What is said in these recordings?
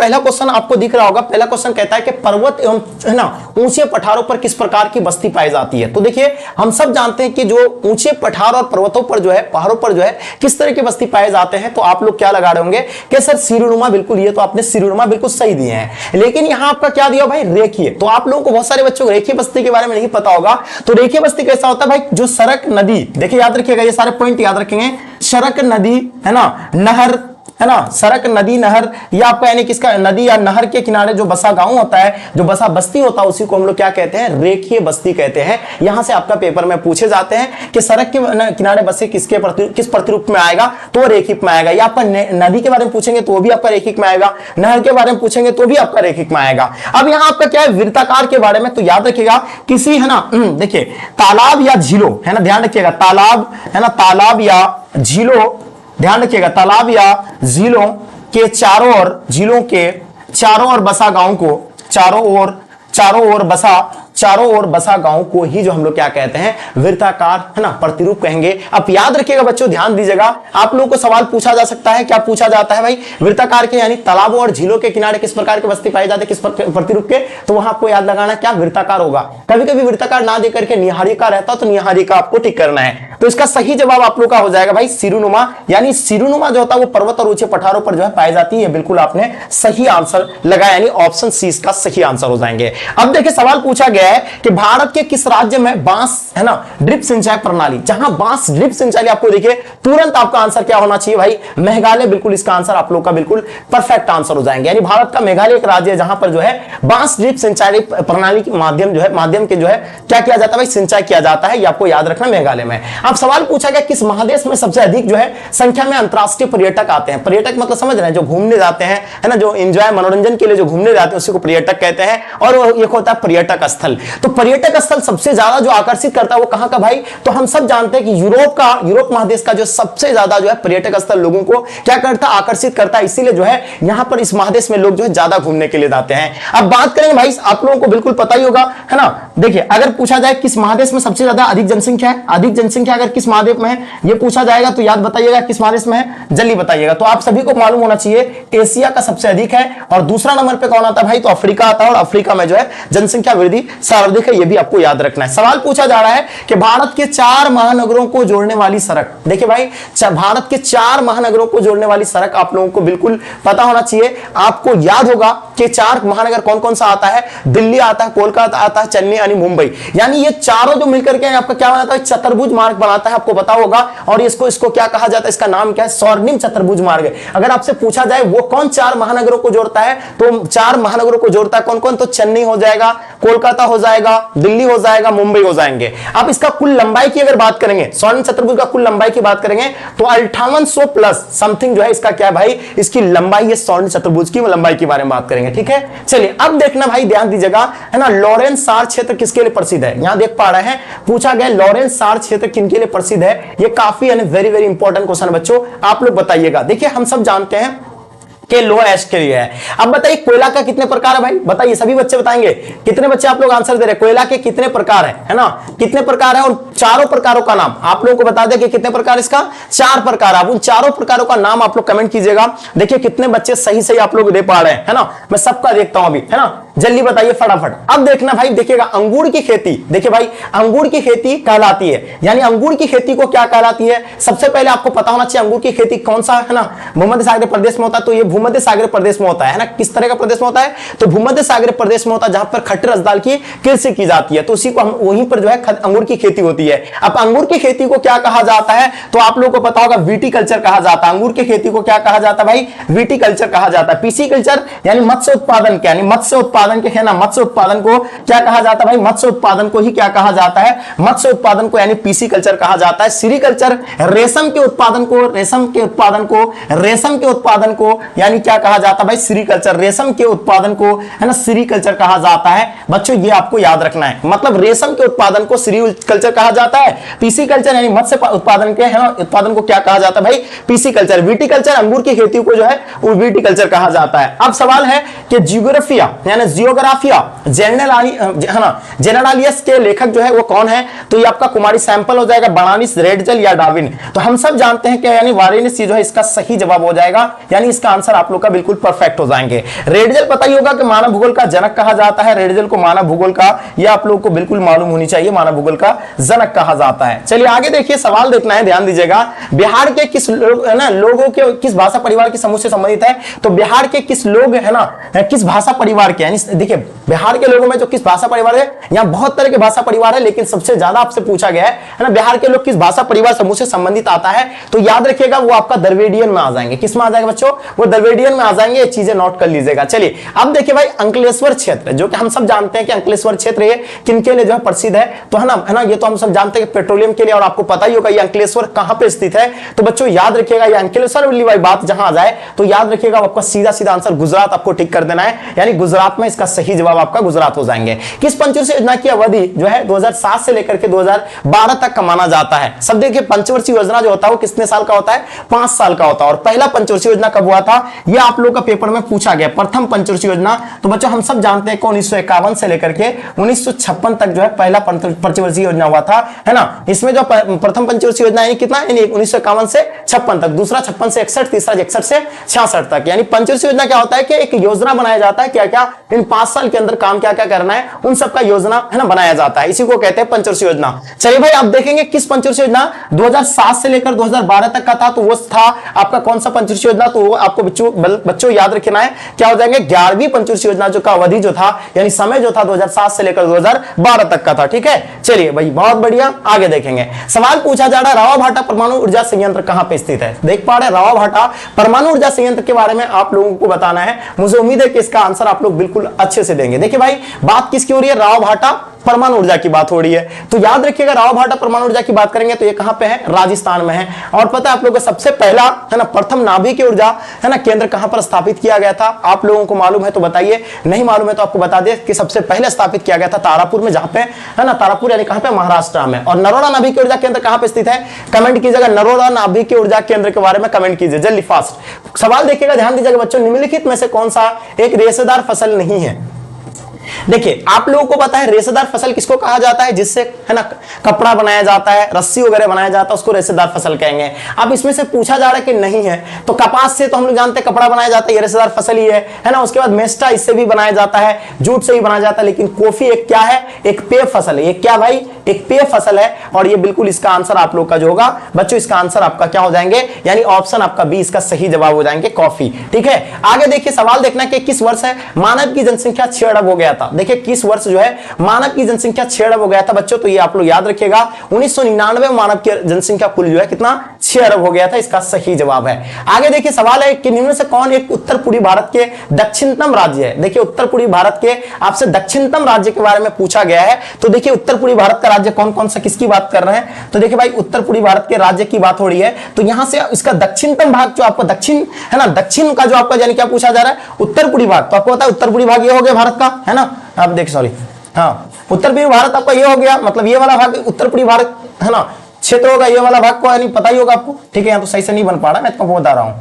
पहला क्वेश्चन आपको दिख रहा होगा। पहला क्वेश्चन कहता है कि पर्वत एवं है ना ऊंचे पठारों पर किस प्रकार की बस्ती पाई जाती है। तो देखिए हम सब जानते हैं कि जो ऊंचे पठार और पर्वतों पर जो है, पहाड़ों पर जो है किस तरह की बस्ती पाए जाते हैं। तो आप लोग क्या लगा रहे होंगे कि सर सिरुनुमा, बिल्कुल ये तो आपने सिरुनुमा बिल्कुल सही दिए हैं, लेकिन यहां आपका क्या दिया भाई, रेखीय। तो आप लोगों को, बहुत सारे बच्चों को रेखीय बस्ती के बारे में नहीं पता होगा। तो रेखीय बस्ती कैसा होता है भाई, जो सड़क नदी, देखिए याद रखिएगा, ये सारे पॉइंट याद रखेंगे, सड़क नदी है ना, नहर है ना, सड़क नदी नहर, या आपका यानी किसका, नदी या नहर के किनारे जो बसा गांव होता है, जो बसा बस्ती होता है, उसी को हम लोग क्या कहते हैं, रेखीय बस्ती कहते हैं। यहां से आपका पेपर में पूछे जाते हैं कि सड़क के किनारे बसे किस प्रतिरूप में आएगा, तो रेखिक में आएगा। या आपका नदी के बारे में पूछेंगे तो भी आपका रेखिक में आएगा, नहर के बारे में पूछेंगे तो भी आपका रेखिक में आएगा। अब यहां आपका क्या है, वृत्ताकार के बारे में, तो याद रखिएगा किसी है ना, देखिए तालाब या झीलों है ना, ध्यान रखिएगा, तालाब है ना, तालाब या झीलों, ध्यान रखिएगा, तालाब या झीलों के चारों ओर, झीलों के चारों ओर बसा गांव को, चारों ओर बसा गांव को ही जो हम लोग क्या कहते हैं, वृत्ताकार है ना प्रतिरूप कहेंगे। अब याद रखिएगा बच्चों, ध्यान दीजिएगा, आप लोगों को सवाल पूछा जा सकता है, क्या पूछा जाता है भाई, वृत्ताकार के यानी तालाबों और झीलों के किनारे किस प्रकार की बस्ती पाई जाती है, किस प्रतिरूप के, तो वहां आपको याद लगाना क्या, वृत्ताकार होगा। कभी कभी वृत्ताकार ना देकर के निहारिका रहता, तो निहारिका आपको टिक करना है। तो इसका सही जवाब आप लोग का हो जाएगा भाई सिरुनुमा, यानी सिरुनुमा जो होता है वो पर्वत और ऊंचे पठारों पर जो है पाई जाती है। बिल्कुल आपने सही आंसर लगाया, यानी ऑप्शन सी इसका सही आंसर हो जाएंगे। अब देखिए सवाल पूछा गया है कि भारत के किस राज्य में बांस है ना ड्रिप सिंचाई प्रणाली, जहां बांस ड्रिप सिंचाई, आपको देखिए तुरंत आपका आंसर क्या होना चाहिए भाई, मेघालय। बिल्कुल इसका आंसर आप लोग का बिल्कुल परफेक्ट आंसर हो जाएंगे। यानी भारत का मेघालय एक राज्य है जहां पर जो है बांस ड्रिप सिंचाई प्रणाली के माध्यम के जो है क्या किया जाता है भाई, सिंचाई किया जाता है। ये आपको याद रखना, मेघालय में। अब सवाल पूछा गया किस महादेश में सबसे अधिक जो है संख्या में अंतरराष्ट्रीय पर्यटक आते हैं। पर्यटक मतलब समझ रहे हैं, जो घूमने जाते हैं है ना, जो एंजॉय मनोरंजन के लिए जो घूमने जाते हैं उसी को पर्यटक कहते हैं। और एक होता है पर्यटक स्थल। तो पर्यटक स्थल सबसे ज्यादा जो आकर्षित करता है वो कहां का भाई, तो हम सब जानते हैं कि यूरोप महादेश का जो सबसे ज्यादा जो है पर्यटक स्थल लोगों को क्या करता है, आकर्षित करता है। इसीलिए जो है यहां पर इस महादेश में लोग जो है ज्यादा घूमने के लिए जाते हैं। अब बात करेंगे भाई, आप लोगों को बिल्कुल पता ही होगा है ना, देखिए अगर पूछा जाए किस महादेश में सबसे ज्यादा अधिक जनसंख्या है, अधिक जनसंख्या अगर किस महादेश में है ये पूछा जाएगा तो याद बताइएगा किस महादेश में है, जल्दी बताइएगा। तो आप सभी को मालूम होना चाहिए एशिया का सबसे अधिक है, और दूसरा नंबर पे कौन आता है भाई, तो अफ्रीका आता है, और अफ्रीका में जो है जनसंख्या वृद्धि सर्वाधिक है। ये भी आपको याद रखना है। सवाल पूछा जा रहा है कि भारत के 4 महानगरों को जोड़ने वाली सड़क, देखिए भाई भारत के 4 महानगरों को जोड़ने वाली सड़क आप लोगों को बिल्कुल पता होना चाहिए। आपको याद होगा कि 4 महानगर कौन कौन सा आता है, दिल्ली आता है, कोलकाता आता है, चेन्नई यानी मुंबई, यानी ये चारों जो मिलकर के आपका क्या बनाता है, चतुर्भुज मार्ग बनाता है, आपको पता होगा। और इसको क्या कहा जाता है, इसका नाम क्या है, स्वर्णिम चतुर्भुज मार्ग। अगर आपसे पूछा जाए वो कौन 4 महानगरों को जोड़ता है, तो 4 महानगरों को जोड़ता है कौन कौन, तो चेन्नई हो जाएगा, कोलकाता हो जाएगा, दिल्ली हो जाएगा, मुंबई हो जाएंगे। अब इसका कुल लंबाई की अगर बात करेंगे, स्वर्णिम चतुर्भुज का कुल लंबाई की बात करेंगे तो 5800 प्लस समथिंग जो है इसका क्या है भाई, इसकी लंबाई, ये स्वर्णिम चतुर्भुज की लंबाई के बारे में बात करेंगे। ठीक है, चलिए अब देखना भाई, ध्यान दीजिएगा है ना, लॉरेंस सार क्षेत्र किसके लिए प्रसिद्ध है। यहां देख पा रहे हैं पूछा गया लॉरेंस सार क्षेत्र किनके लिए प्रसिद्ध है। ये काफी वेरी वेरी इंपॉर्टेंट क्वेश्चन है बच्चों, आप लोग बताइएगा। देखिए हम सब जानते हैं के लो एश के लिए है। अब बताइए कोयला का कितने प्रकार है भाई, बताइए सभी बच्चे बताएंगे, कितने बच्चे आप लोग आंसर दे रहे हैं, कोयला के कितने प्रकार है ना, कितने प्रकार है, और चारों प्रकारों का नाम आप लोगों को बता दें कि कितने प्रकार, इसका 4 प्रकार। अब उन चारों प्रकारों का नाम आप लोग कमेंट कीजिएगा। देखिए कितने बच्चे सही आप लोग दे पा रहे हैं, है ना, मैं सबका देखता हूं अभी, है ना, जल्दी बताइए फटाफट। अब देखना भाई, देखिएगा अंगूर की खेती, देखिए भाई अंगूर की खेती कहलाती है, यानी अंगूर की खेती को क्या कहलाती है, सबसे पहले आपको पता होना चाहिए अंगूर की खेती कौन सा है ना, भूमध्य सागरीय प्रदेश में होता है। तो ये भूमध्य सागरीय प्रदेश में होता है ना, किस तरह का प्रदेश में होता है, तो भूमध्य सागरीय प्रदेश में होता है, जहां पर खट्टर रसदार की कृषि की जाती है। तो उसी को हम वहीं पर जो है अंगूर की खेती होती है। अब अंगूर की खेती को क्या कहा जाता है, तो आप लोगों को पता होगा विटीकल्चर कहा जाता है। अंगूर की खेती को क्या कहा जाता है भाई, विटीकल्चर कहा जाता है। पीसीकल्चर यानी मत्स्य उत्पादन के, यानी मत्स्य उत्पादन के है ना, मत्स्य उत्पादन को क्या कहा जाता है भाई, मत्स्य उत्पादन को ही क्या कहा जाता है, मत्स्य उत्पादन को यानी पीसीकल्चर कहा जाता है। सीरीकल्चर रेशम के उत्पादन को, रेशम के उत्पादन को यानी क्या कहा जाता है भाई, सीरीकल्चर, रेशम के उत्पादन को है ना सीरीकल्चर कहा जाता है। बच्चों ये आपको याद रखना है, मतलब रेशम के उत्पादन को सीरीकल्चर कहा जाता है, पीसीकल्चर यानी मत्स्य उत्पादन के है ना उत्पादन को क्या कहा जाता है भाई, पीसीकल्चर। विटीकल्चर अंगूर की खेती को जो है वो विटीकल्चर कहा जाता है। अब सवाल है कि जियोग्राफिया यानी जियोग्राफिया जेनेरालियस के लेखक जो है वो कौन है? तो ये आपका कुमारी सैंपल हो जाएगा, बनानिस, रेडजल या डार्विन। तो हम सब जानते हैं कि यानी वारेनिस जो है इसका सही जवाब हो जाएगा, यानी इसका आंसर आप लोग का बिल्कुल परफेक्ट हो जाएंगे। रेडजल पता ही होगा कि मानव भूगोल का जनक कहा जाता है, रेडजल को मानव भूगोल का, यह आप लोगों को बिल्कुल मालूम होनी चाहिए, मानव भूगोल का जनक कहा जाता है। चलिए आगे देखिए, सवाल देखना है, ध्यान दीजिएगा। बिहार के किस लोगों के किस भाषा परिवार के समूह से संबंधित है? तो बिहार के किस लोग है ना, किस भाषा परिवार के, यानी देखिए बिहार के लोगों में जो किस भाषा परिवार है, यहाँ बहुत तरह के भाषा परिवार है, लेकिन सबसे ज्यादा आपसे पूछा गया है ना, बिहार के लोग किस भाषा परिवार समूह से संबंधित आता है? तो याद रखिएगा वो आपका द्रविडियन में आ जाएंगे। किस में आ जाएगा बच्चों? वो द्रविडियन में आ जाएंगे, ये चीजें नोट कर लीजिएगा। चलिए अब देखिए भाई, अंकलेश्वर क्षेत्र, जो कि हम सब जानते हैं कि अंकलेश्वर क्षेत्र ये किनके लिए जो है प्रसिद्ध है, तो है ना, ये तो हम सब जानते हैं पेट्रोलियम के लिए, और आपको पता ही होगा ये अंकलेश्वर कहां पे स्थित है। तो बच्चों याद रखिएगा, ये अंकलेश्वर वाली भाई बात जहां आ जाए तो याद रखिएगा आपका सीधा सीधा आंसर गुजरात आपको टिक कर देना है, यानी गुजरात में इसका सही जवाब आपका गुजरात हो जाएंगे। किस पंचवर्षीय योजना की अवधि जो है 2007 से लेकर के 2012 तक का माना जाता है? सब देखिए, पंचवर्षीय योजना जो होता है वो कितने साल का होता है? 5 साल का होता है। और पहला पंचवर्षीय योजना कब हुआ था? यह आप लोग का पेपर में पूछा गया, प्रथम पंचवर्षीय योजना। तो बच्चों हम सब जानते हैं कि 1951 से लेकर के 1956 तक जो है पहला पंचवर्षीय योजना हुआ था, है ना। इसमें जो प्रथम पंचवर्षीय योजना है कितना, 1951 से 56 तक, दूसरा 56 से 61, तीसरा 61 से 66 तक। यानी पंचवर्षीय योजना क्या होता है कि एक योजना बनाया जाता है, क्या क्या इन 5 साल के अंदर काम क्या क्या करना है, उन सबका योजना है ना बनाया जाता है, इसी को कहते हैं पंचवर्षीय योजना। चलिए भाई अब देखेंगे किस पंचवर्षीय योजना 2007 से लेकर 2012 तक का था, तो वो था आपका कौन सा पंचवर्षीय योजना? तो वो आपको बच्चों याद रखना है, क्या हो जाएंगे? 11वीं पंचवर्षीय योजना, जो का अवधि जो था यानी समय जो था 2007 से लेकर 2012 तक का था। ठीक है, चलिए भाई बहुत बढ़िया, आगे देखेंगे। सवाल पूछा जा रहा है, रावा भाटा परमाणु ऊर्जा संयंत्र कहां पे स्थित है? देख पा रहे हैं, रावा भाटा परमाणु ऊर्जा संयंत्र के बारे में आप लोगों को बताना है। मुझे उम्मीद है कि इसका आंसर आप लोग बिल्कुल अच्छे से देंगे। देखिए भाई बात किसकी हो रही है? रावा भाटा परमाणु ऊर्जा की बात हो रही है। तो याद रखिएगा रावा भाटा परमाणु ऊर्जा की बात करेंगे तो ये कहां पे है? राजस्थान में है। और पता है आप लोगों को सबसे पहला है ना प्रथम नाभिकीय ऊर्जा है ना केंद्र कहां पर स्थापित किया गया था? आप लोगों को मालूम है तो बताइए, नहीं मालूम है तो आपको बता दें कि सबसे पहले स्थापित किया गया था तारापुर में, जहां पे है ना तारापुर यानी कहां पे? महाराष्ट्र में। और नरोडा नाभिकीय ऊर्जा केंद्र कहां पे स्थित है? कमेंट कीजिएगा, नरोडा नाभिकीय ऊर्जा केंद्र के बारे में कमेंट कीजिए जल्दी फास्ट। सवाल देखिएगा, ध्यान दीजिएगा बच्चों, निम्नलिखित में से कौन सा एक रेशेदार फसल नहीं है? देखिए आप लोगों को पता है रेशेदार फसल किसको कहा जाता है? जिससे है ना कपड़ा बनाया जाता है, रस्सी वगैरह बनाया जाता है, उसको रेशेदार फसल कहेंगे। अब इसमें से पूछा जा रहा है कि नहीं है, तो कपास से तो हम लोग जानते हैं कपड़ा बनाया जाता है, ये रेशेदार फसल ही है ना। उसके बाद मेस्टा इससे भी बनाया जाता है, जूट से भी बनाया जाता है, लेकिन कॉफी एक क्या है? एक पेय फसल है। ये क्या भाई? एक पेय फसल है। और ये बिल्कुल इसका आंसर आप लोग का जो होगा बच्चों, इसका आंसर आपका क्या हो जाएंगे? यानी ऑप्शन आपका बी इसका सही जवाब हो जाएंगे, कॉफी। ठीक है, आगे देखिए सवाल देखना कि किस वर्ष है मानव की जनसंख्या 6 अरब हो गया था? देखिए किस वर्ष जो है मानव की जनसंख्या 6 अरब हो गया था बच्चों? तो ये आप लोग याद रखिएगा 1999 में मानव की जनसंख्या कुल जो है कितना? 6 अरब हो गया था, इसका सही जवाब है। आगे देखिए सवाल है कि निम्न से कौन एक उत्तर पूर्वी भारत के दक्षिणतम राज्य है? देखिए उत्तर पूर्वी भारत के आपसे दक्षिणतम राज्य के बारे में पूछा गया है। तो देखिए उत्तर पूर्वी भारत का राज्य कौन कौन सा, किसकी बात कर रहे हैं? तो देखिए भाई उत्तर पूर्वी भारत के राज्य की बात हो रही है। तो यहां से इसका दक्षिणतम भाग जो आपका दक्षिण है ना, दक्षिण का जो आपका यानी क्या पूछा जा रहा है? उत्तर पूर्वी भाग। तो आपको पता है उत्तर पूर्वी भाग ये हो गया भारत का, है ना। आप देखिए सॉरी, हाँ उत्तर पूर्वी भारत आपका ये हो गया, मतलब ये वाला भाग उत्तर पूर्वी भारत है ना क्षेत्र होगा, ये वाला भाग को यानी पता ही होगा आपको। ठीक है, यहाँ तो सही से नहीं बन पा रहा, मैं तुमको बता रहा हूं।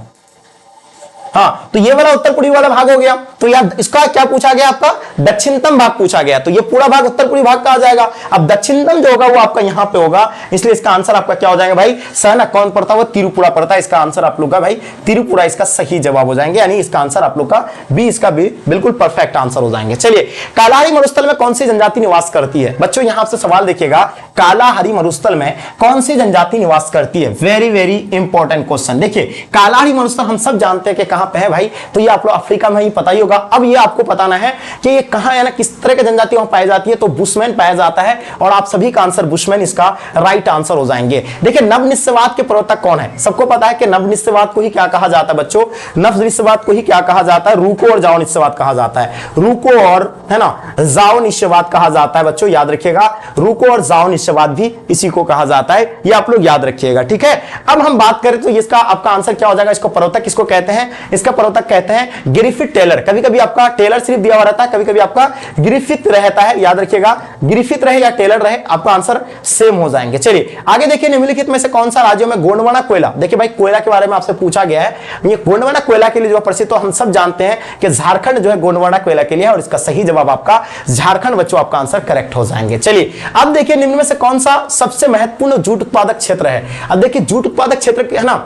हाँ तो ये वाला उत्तर पूर्वी वाला भाग हो गया। तो यार इसका क्या पूछा गया? आपका दक्षिणतम भाग पूछा गया। तो ये पूरा भाग उत्तर पूर्वी भाग का आ जाएगा। अब दक्षिणतम जो होगा वो आपका यहाँ पे होगा, इसलिए इसका आंसर आपका क्या हो जाएगा भाई? सहना कौन पड़ता है? वो त्रिपुरा पड़ता है। इसका आंसर आप लोग का भाई त्रिपुरा इसका सही जवाब हो जाएंगे, यानी इसका आंसर आप लोग का बी इसका भी बिल्कुल परफेक्ट आंसर हो जाएंगे। चलिए कालाहारी मरुस्थल में कौन सी जनजाति निवास करती है? बच्चों यहाँ से सवाल देखिएगा, कालाहारी मरुस्थल में कौन सी जनजाति निवास करती है? Very very important question. देखिए कालाहारी मरुस्थल हम सब जानते हैं कि कहां पे है भाई? तो ये आप लोग अफ्रीका में ही पता ही होगा। अब ये आपको बताना है कि ये कहां है ना, किस तरह की जनजाति वहां पाई जाती है? तो बुशमैन पाया जाता है, और आप सभी का आंसर बुशमैन इसका राइट आंसर हो जाएंगे। देखिए नवनिश्चयवाद के प्रवर्तक कौन है? सबको पता है कि नवनिश्चयवाद को ही क्या कहा जाता है बच्चों? नवनिश्चयवाद को ही क्या कहा जाता है? रूको और जाओ निश्चयवाद कहा जाता है। रूको और है ना जाओ निश्चयवाद कहा जाता है बच्चों, याद रखिएगा। रूको और जाओ निश्चयवाद भी इसी को कहा जाता है, ये आप लोग याद रखिएगा। ठीक है, अब हम बात करें तो इसका आपका आंसर क्या हो जाएगा? इसको प्रवर्तक किसको कहते हैं? इसका प्रवर्तक कहते हैं ग्रिफिथ टेलर। कभी कभी आपका टेलर सिर्फ दिया हुआ रहता है, कभी कभी आपका ग्रिफिथ रहता है, याद रखिएगा ग्रिफिथ रहे या टेलर रहे आपका आंसर सेम हो जाएंगे। चलिए आगे देखिए, निम्नलिखित में से कौन सा राज्यों में गोंडवाना कोयला, देखिए भाई कोयला के बारे में आपसे पूछा गया है, ये गोंडवाना कोयला के लिए जो प्रसिद्ध, तो हम सब जानते हैं कि झारखंड जो है गोंडवाना कोयला के लिए, और इसका सही जवाब आपका झारखंड बच्चों, आपका आंसर करेक्ट हो जाएंगे। चलिए अब देखिए निम्न में से कौन सा सबसे महत्वपूर्ण जूट उत्पादक क्षेत्र है। अब देखिए जूट उत्पादक क्षेत्र है ना,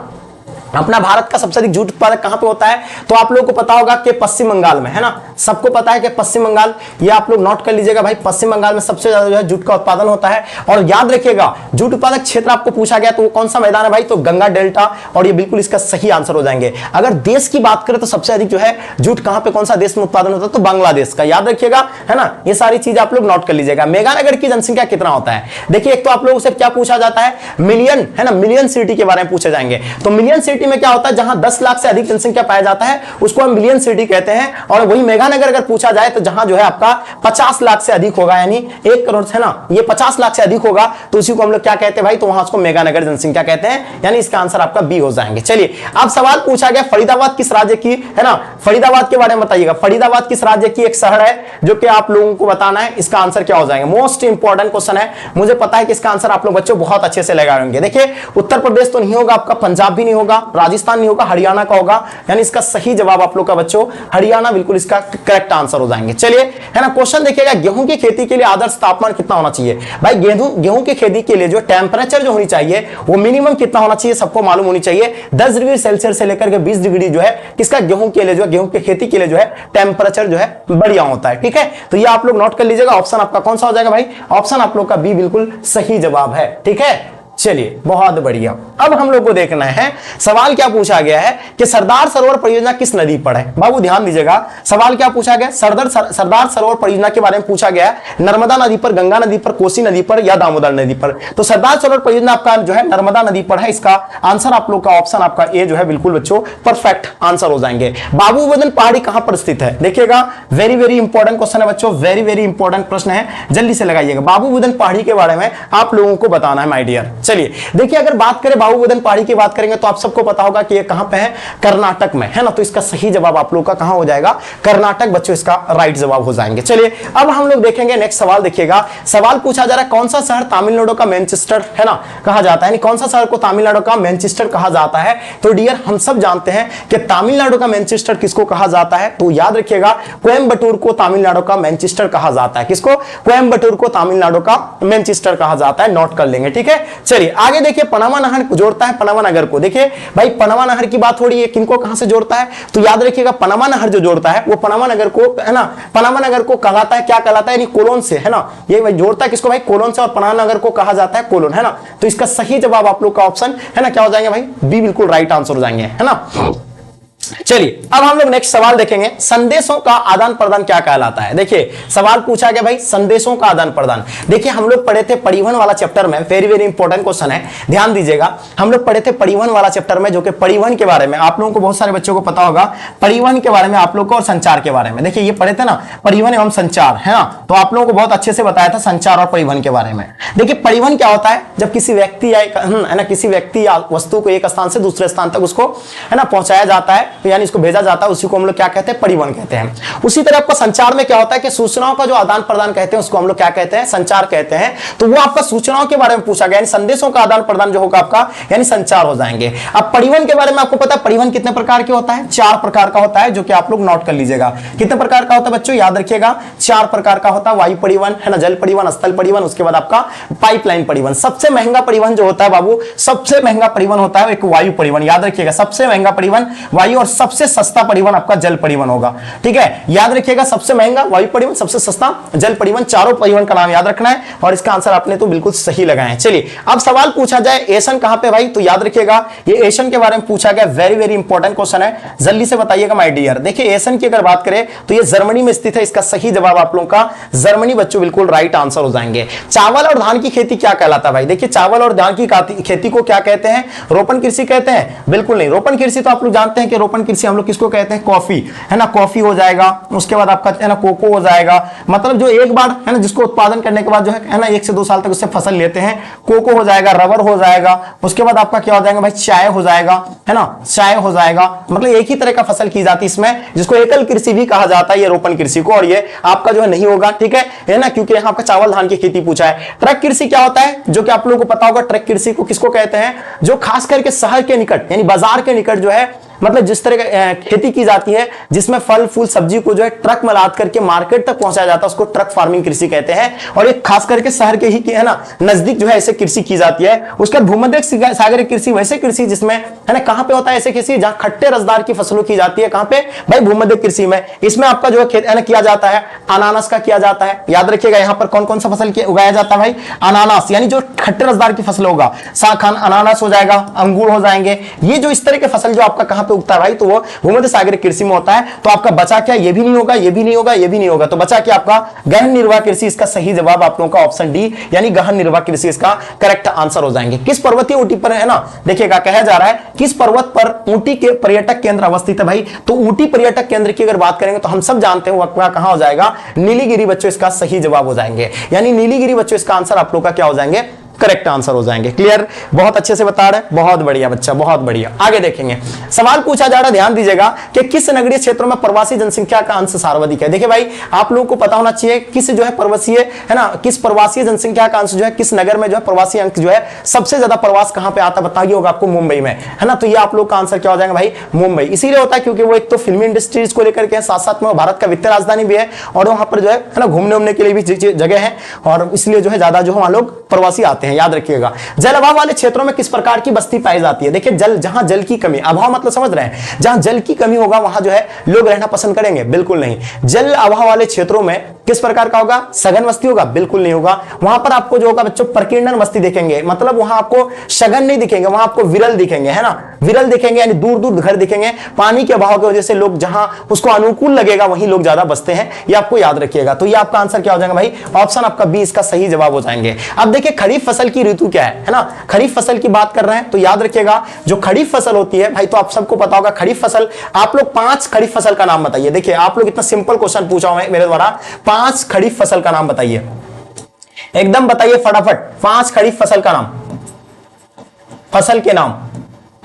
अपना भारत का सबसे अधिक जूट उत्पादक कहां पे होता है, तो आप लोगों को पता होगा कि पश्चिम बंगाल में, है ना, सबको पता है कि पश्चिम बंगाल, ये आप लोग नोट कर लीजिएगा भाई, पश्चिम बंगाल में सबसे ज्यादा जो है जूट का उत्पादन होता है। और याद रखिएगा जूट उत्पादक क्षेत्र आपको पूछा गया तो वो कौन सा मैदान है भाई, तो गंगा डेल्टा, और ये बिल्कुल इसका सही आंसर हो जाएंगे। अगर देश की बात करें तो सबसे अधिक जो है जूट कहां पे, कौन सा देश में उत्पादन होता है, तो बांग्लादेश का, याद रखिएगा, है ना, ये सारी चीज आप लोग नोट कर लीजिएगा। मेघानगर की जनसंख्या कितना होता है, देखिए एक तो आप लोगों से क्या पूछा जाता है, मिलियन, है ना, मिलियन सिटी के बारे में पूछे जाएंगे। तो मिलियन सिटी में क्या होता है, जहां 10 लाख से अधिक जनसंख्या पाया जाता है उसको हम मिलियन सिटी कहते हैं। और वही मेघानगर अगर पूछा जाए तो जहां जो है आपका 50 लाख से अधिक होगा, यानी 1 करोड़, है ना, ये 50 लाख से अधिक होगा तो उसी को हम लोग क्या कहते हैं भाई, तो वहां उसको मेघानगर जनसंख्या कहते हैं, यानी इसका आंसर आपका बी हो जाएंगे। चलिए अब सवाल पूछा गया फरीदाबाद किस राज्य की, है ना, फरीदाबाद के बारे में बताइएगा, फरीदाबाद किस राज्य की एक शहर है जो कि आप लोगों को बताना है, इसका आंसर क्या हो जाएगा। मोस्ट इंपॉर्टेंट क्वेश्चन है, मुझे पता है कि इसका आंसर आप लोग बच्चों बहुत अच्छे से लगाएंगे। देखिए उत्तर प्रदेश तो नहीं होगा आपका, पंजाब भी नहीं होगा, राजस्थान नहीं होगा, हरियाणा का होगा, यानी इसका सही जवाब आप लोग का बच्चों हरियाणा बिल्कुल इसका करेक्ट आंसर हो जाएंगे। चलिए, है ना, क्वेश्चन देखिएगा, गेहूं की खेती के लिए आदर्श तापमान कितना होना चाहिए भाई, गेहूं की खेती के लिए जो टेम्परेचर जो होनी चाहिए वो मिनिमम कितना होना चाहिए, सबको मालूम होनी चाहिए 10 डिग्री सेल्सियस से लेकर के 20 डिग्री जो है किसका, गेहूं के लिए, जो गेहूं की खेती के लिए जो है टेम्परेचर जो है बढ़िया होता है। ठीक है, तो ये आप लोग नोट कर लीजिएगा, ऑप्शन आपका कौन सा हो जाएगा भाई, ऑप्शन आप लोग का बी बिल्कुल सही जवाब है। ठीक है, चलिए बहुत बढ़िया। अब हम लोग को देखना है सवाल क्या पूछा गया है कि सरदार सरोवर परियोजना किस नदी पर है। बाबू ध्यान दीजिएगा, सवाल क्या पूछा गया, सरदार सरोवर परियोजना के बारे में पूछा गया है, नर्मदा नदी पर, गंगा नदी पर, कोसी नदी पर या दामोदर नदी पर। तो सरदार सरोवर परियोजना आपका जो है नर्मदा नदी पर है, इसका आंसर आप लोग का ऑप्शन आपका ए जो है बिल्कुल बच्चों परफेक्ट आंसर हो जाएंगे। बाबूवदन पहाड़ी कहां पर स्थित है, देखिएगा वेरी वेरी इंपॉर्टेंट क्वेश्चन है बच्चों, वेरी वेरी इंपॉर्टेंट प्रश्न है, जल्दी से लगाइएगा। बाबूवदन पहाड़ी के बारे में आप लोगों को बताना है माय डियर। चलिए देखिए, अगर बात करें बाबूवदन पहाड़ी की बात करेंगे तो आप सबको पता होगा कि ये कहां पे है, कर्नाटक में, है ना, तो इसका सही जवाब आप लोग का कहां हो जाएगा, कर्नाटक बच्चों, इसका राइट जवाब हो जाएंगे। चलिए अब हम लोग देखेंगे नेक्स्ट सवाल, देखिएगा सवाल पूछा जा रहा है कौन सा शहर तमिलनाडु का मैनचेस्टर, है ना, कहा जाता है, यानी कौन सा शहर को तमिलनाडु का मैनचेस्टर कहा जाता है। तो डियर हम सब जानते हैं कि तमिलनाडु का मैनचेस्टर किसको कहा जाता है, तो याद रखिएगा कोयम्बटूर को तमिलनाडु का मैनचेस्टर कहा जाता है। किसको, कोयम्बटूर को तमिलनाडु का मैनचेस्टर कहा जाता है, नोट कर लेंगे। ठीक है, चलिए आगे देखिए, पनामा नहर जोड़ता है पनामा नगर को। देखिए भाई पनामा नहर की बात हो रही है, किनको कहां से जोड़ता है, तो याद रखिएगा पनामा नहर जो जोड़ता है वो पनामा नगर को, है ना, पनामा नगर को कहलाता है, क्या कहलाता है, यानी कोलोन से, है ना, ये भाई जोड़ता है किसको भाई, कोलोन से, और पनामा नगर को कहा जाता है कोलोन, है ना। तो इसका सही जवाब आप लोग का ऑप्शन, है ना, क्या हो जाएंगे भाई, बी बिल्कुल राइट आंसर हो जाएंगे, है ना। चलिए अब हम लोग नेक्स्ट सवाल देखेंगे, संदेशों का आदान प्रदान क्या कहलाता है। देखिए सवाल पूछा गया भाई संदेशों का आदान प्रदान। देखिए हम लोग पढ़े थे परिवहन वाला चैप्टर में, वेरी वेरी इंपॉर्टेंट क्वेश्चन है, ध्यान दीजिएगा। हम लोग पढ़े थे परिवहन वाला चैप्टर में, जो कि परिवहन के बारे में आप लोगों को, बहुत सारे बच्चों को पता होगा परिवहन के बारे में आप लोग को, और संचार के बारे में। देखिए ये पढ़े थे ना, परिवहन एवं संचार, है ना, तो आप लोगों को बहुत अच्छे से बताया था संचार और परिवहन के बारे में। देखिए परिवहन क्या होता है, जब किसी व्यक्ति या है ना, किसी व्यक्ति या वस्तु को एक स्थान से दूसरे स्थान तक उसको, है ना, पहुंचाया जाता है, यानी इसको भेजा जाता है, उसी को हम लोग क्या कहते हैं, परिवहन कहते हैं। उसी तरह आपका संचार में क्या होता है कि सूचनाओं का जो आदान प्रदान कहते हैं उसको हम लोग क्या कहते हैं, संचार कहते हैं। तो वो आपका सूचनाओं के बारे में पूछा गया, यानी संदेशों का आदान प्रदान जो होगा आपका, यानी संचार हो जाएंगे। अब परिवहन के बारे में आपको पता है परिवहन कितने प्रकार के होता है, 4 प्रकार का होता है, जो कि आप लोग नोट कर लीजिएगा। कितने प्रकार का होता है बच्चों, याद रखिएगा 4 प्रकार का होता है, वायु परिवहन, है ना, जल परिवहन, स्थल परिवहन, उसके बाद आपका पाइपलाइन परिवहन। सबसे महंगा परिवहन जो होता है बाबू, सबसे महंगा परिवहन होता है एक वायु परिवहन, याद रखिएगा, सबसे महंगा परिवहन वायु, और सबसे सस्ता परिवहन आपका जल परिवहन होगा। ठीक है, याद रखिएगा सबसे महंगा वायु परिवहन, सबसे सस्ता जल परिवहन, चारों परिवहन का नाम याद रखना है, और इसका आंसर आपने तो बिल्कुल सही लगाया है। चलिए अब सवाल पूछा जाए एशियन कहां पे भाई, तो याद रखिएगा ये एशियन के बारे में पूछा गया, वेरी वेरी इंपॉर्टेंट क्वेश्चन है, जल्दी से बताइएगा माय डियर। देखिए एशियन की अगर बात करें तो ये जर्मनी में स्थित है, इसका सही जवाब आप लोगों का जर्मनी बच्चों बिल्कुल राइट आंसर हो जाएंगे। चावल और धान की खेती क्या कहलाता है भाई, देखिए चावल और धान की खेती को क्या कहते हैं, रोपण कृषि कहते हैं, बिल्कुल नहीं। रोपण कृषि तो आप लोग जानते हैं कि रोपण रोपण कृषि हम लोग किसको कहते हैं, कॉफी, है ना, कॉफी हो जाएगा, उसके बाद आपका है ना कोको हो जाएगा, मतलब जो एक बार है ना जिसको उत्पादन करने के बाद जो है ना 1 से 2 साल तक उससे फसल लेते हैं, कोको हो जाएगा, रबर हो जाएगा, उसके बाद आपका क्या हो जाएगा भाई, चाय हो जाएगा, है ना, चाय हो जाएगा, मतलब एक ही तरह का फसल की जाती है इसमें, जिसको एकल कृषि भी कहा जाता है ये रोपण कृषि को, और ये आपका जो है नहीं होगा, ठीक है ना, क्योंकि यहाँ आपका चावल धान की खेती पूछा है। ट्रक कृषि क्या होता है, जो कि आप लोगों को पता होगा, ट्रक कृषि को किसको कहते हैं, जो खास करके शहर के निकट यानी बाजार के निकट जो है मतलब जिस तरह की खेती की जाती है जिसमें फल फूल सब्जी को जो है ट्रक में लाद करके मार्केट तक पहुंचाया जाता है, उसको ट्रक फार्मिंग कृषि कहते हैं। और एक खास करके शहर के ही है ना नजदीक जो है ऐसे कृषि की जाती है। उसके बाद भूमध्य सागरीय कृषि वैसे कृषि जिसमें है ना कहां पे होता है ऐसे कृषि जहां खट्टे रसदार की फसलों की जाती है, कहां पे भाई भूमध्य कृषि में। इसमें आपका जो है किया जाता है अनानास का किया जाता है, याद रखिएगा यहाँ पर कौन कौन सा फसल उगाया जाता है भाई, अनानास, यानी जो खट्टे रसदार की फसल होगा, शाखान अनानास हो जाएगा, अंगूर हो जाएंगे, ये जो इस तरह के फसल जो आपका कहां पे उगता है भाई, तो वो भूमध्य सागरीय कृषि में होता है। तो आपका बचा क्या, ये भी नहीं होगा, ये भी नहीं होगा, ये भी नहीं होगा, तो बचा क्या आपका गहन निर्वाह कृषि। इसका सही जवाब आप लोगों का ऑप्शन डी यानी गहन निर्वाह कृषि इसका करेक्ट आंसर हो जाएंगे। किस पर्वतीय ऊंटी पर है ना, देखिएगा कहा जा रहा है किस पर्वत पर ऊंटी के पर्यटक केंद्र अवस्थित है भाई, तो ऊंटी पर्यटक केंद्र की अगर बात करेंगे तो हम सब जानते हैं वह कहां हो जाएगा, नीलीगिरी बच्चों इसका सही जवाब हो जाएंगे, यानी नीलीगिरी बच्चों इसका आंसर आप लोग का क्या हो जाएंगे, करेक्ट आंसर हो जाएंगे। क्लियर, बहुत अच्छे से बता रहे हैं, बहुत बढ़िया बच्चा, बहुत बढ़िया। आगे देखेंगे, सवाल पूछा जा रहा है, ध्यान दीजिएगा कि किस नगरीय क्षेत्रों में प्रवासी जनसंख्या का अंश सर्वाधिक है। देखिए भाई आप लोगों को पता होना चाहिए किस जो है प्रवासीय है ना, किस प्रवासी जनसंख्या का अंश जो है किस नगर में जो है प्रवासी अंक जो है सबसे ज्यादा प्रवास कहां पे आता बताइए, होगा आपको मुंबई में, है ना। तो ये आप लोग का आंसर क्या हो जाएगा भाई, मुंबई। इसीलिए होता है क्योंकि वो एक तो फिल्मी इंडस्ट्रीज को लेकर के साथ साथ में भारत का वित्तीय राजधानी भी है, और वहां पर जो है ना घूमने उमने के लिए भी जगह है, और इसलिए जो है ज्यादा जो वहां लोग प्रवासी आते हैं, याद रखिएगा। जल अभाव वाले क्षेत्रों में किस प्रकार की बस्ती पाई जाती है। देखिए जल, जहां जल की कमी, अभाव मतलब समझ रहे हैं, जहां जल की कमी होगा वहां जो है लोग रहना पसंद करेंगे, बिल्कुल नहीं। जल अभाव वाले क्षेत्रों में किस प्रकार का होगा, सघन बस्ती होगा, बिल्कुल नहीं होगा। वहां पर आपको जो होगा बच्चों प्रकीर्णन बस्ती देखेंगे, मतलब वहां आपको सघन नहीं दिखेंगे, वहां आपको विरल दिखेंगे, है ना, विरल दिखेंगे, यानी दूर दूर घर दिखेंगे। पानी के अभाव की वजह से लोग जहां उसको अनुकूल लगेगा वहीं लोग ज्यादा बसते हैं, ये आपको याद रखिएगा। तो ये आपका आंसर क्या हो जाएगा भाई, ऑप्शन आपका बी इसका सही जवाब हो जाएंगे। अब देखिए खरीफ फसल की ऋतु क्या है ना, खरीफ फसल की बात कर रहे हैं तो याद रखिएगा जो खरीफ फसल होती है भाई, तो आप सबको पता होगा खरीफ फसल, आप लोग 5 खरीफ फसल का नाम बताइए। देखिए आप लोग इतना सिंपल क्वेश्चन पूछा हुआ है मेरे द्वारा, 5 खरीफ फसल का नाम बताइए, एकदम बताइए फटाफट, 5 खरीफ फसल का नाम, फसल के नाम,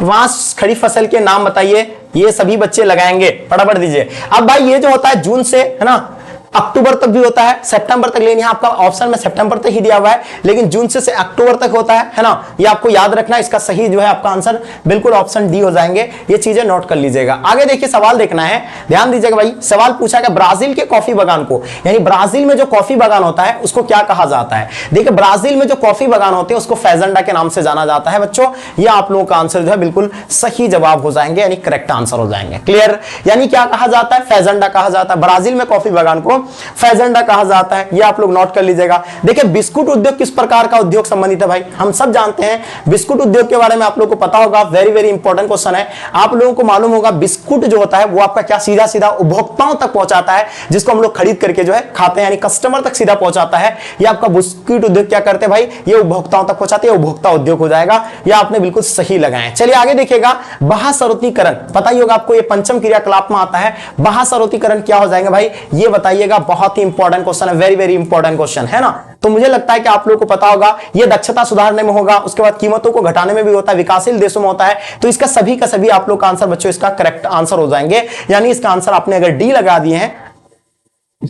5 खरीफ फसल के नाम बताइए। ये सभी बच्चे लगाएंगे, फटाफट दीजिए। अब भाई ये जो होता है जून से है ना अक्टूबर तक भी होता है, सितंबर तक, लेकिन यहाँ आपका ऑप्शन में सितंबर तक ही दिया हुआ है, लेकिन जून से अक्टूबर तक होता है ना, ये आपको याद रखना। इसका सही जो है आपका आंसर बिल्कुल ऑप्शन डी हो जाएंगे, ये चीजें नोट कर लीजिएगा। आगे देखिए सवाल देखना है, ध्यान दीजिएगा भाई। सवाल पूछा गया ब्राजील के कॉफी बागान को, यानी ब्राजील में जो कॉफी बागान होता है उसको क्या कहा जाता है। देखिए ब्राजील में जो कॉफी बागान होते हैं उसको फेजेंडा के नाम से जाना जाता है बच्चों। ये आप लोगों का आंसर जो है बिल्कुल सही जवाब हो जाएंगे, यानी करेक्ट आंसर हो जाएंगे। क्लियर, यानी क्या कहा जाता है, फेजेंडा कहा जाता है। ब्राजील में कॉफी बागान को फेजेंडा कहा जाता है, ये आप लोग नोट कर लीजिएगा। देखिए बिस्कुट उद्योग किस प्रकार का उद्योग संबंधित है भाई, हम सब जानते हैं बिस्कुट उद्योग के बारे में, आप लोगों को पता होगा, वेरी वेरी इंपॉर्टेंट क्वेश्चन है। आप लोगों को मालूम होगा बिस्कुट जो होता है वो आपका क्या सीधा सीधा उपभोक्ताओं तक पहुंचाता है, जिसको हम लोग खरीद करके जो है खाते हैं, यानी कस्टमर तक सीधा पहुंचाता है। ये आपका बिस्कुट उद्योग क्या करते हैं भाई, ये उपभोक्ताओं तक पहुंचाते हैं, उपभोक्ता उद्योग हो जाएगा। ये आपने बिल्कुल सही लगाए। चलिए आगे देखिएगा, बाह्यस्रोतीकरण पता ही होगा आपको, ये पंचम क्रियाकलाप में आता है। बाह्यस्रोतीकरण क्या हो जाएंगे भाई, ये बताइएगा, बहुत ही इंपॉर्टेंट क्वेश्चन है, वेरी वेरी इंपॉर्टेंट क्वेश्चन है ना। तो मुझे लगता है कि आप लोगों को पता होगा, ये दक्षता सुधारने में होगा, उसके बाद कीमतों को घटाने में भी होता है, विकासशील देशों में होता है। तो इसका सभी का सभी आप लोग का आंसर बच्चों इसका करेक्ट आंसर हो जाएंगे, यानी इसका आंसर आपने अगर डी लगा दिए हैं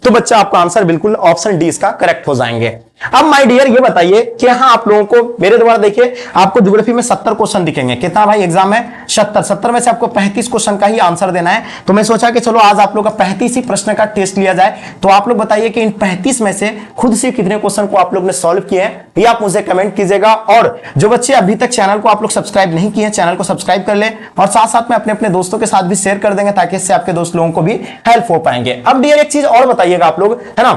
तो बच्चा आपका आंसर बिल्कुल ऑप्शन डी इसका करेक्ट हो जाएंगे। अब माय डियर ये बताइए कि हाँ आप लोगों को मेरे द्वारा देखिए आपको ज्योग्राफी में 70 क्वेश्चन दिखेंगे। कितना भाई एग्जाम है 70 में से आपको 35 क्वेश्चन का ही आंसर देना है। तो मैं सोचा कि चलो आज आप लोग का 35 ही प्रश्न का टेस्ट लिया जाए। तो आप लोग बताइए कि इन 35 में से खुद से कितने क्वेश्चन को आप लोग ने सॉल्व किए हैं, ये आप मुझे कमेंट कीजिएगा। और जो बच्चे अभी तक चैनल को आप लोग सब्सक्राइब नहीं किए हैं, चैनल को सब्सक्राइब कर ले और साथ साथ में अपने अपने दोस्तों के साथ भी शेयर कर देंगे, ताकि इससे आपके दोस्त लोगों को भी हेल्प हो पाएंगे। अब डियर एक चीज और बताइएगा आप लोग, है ना,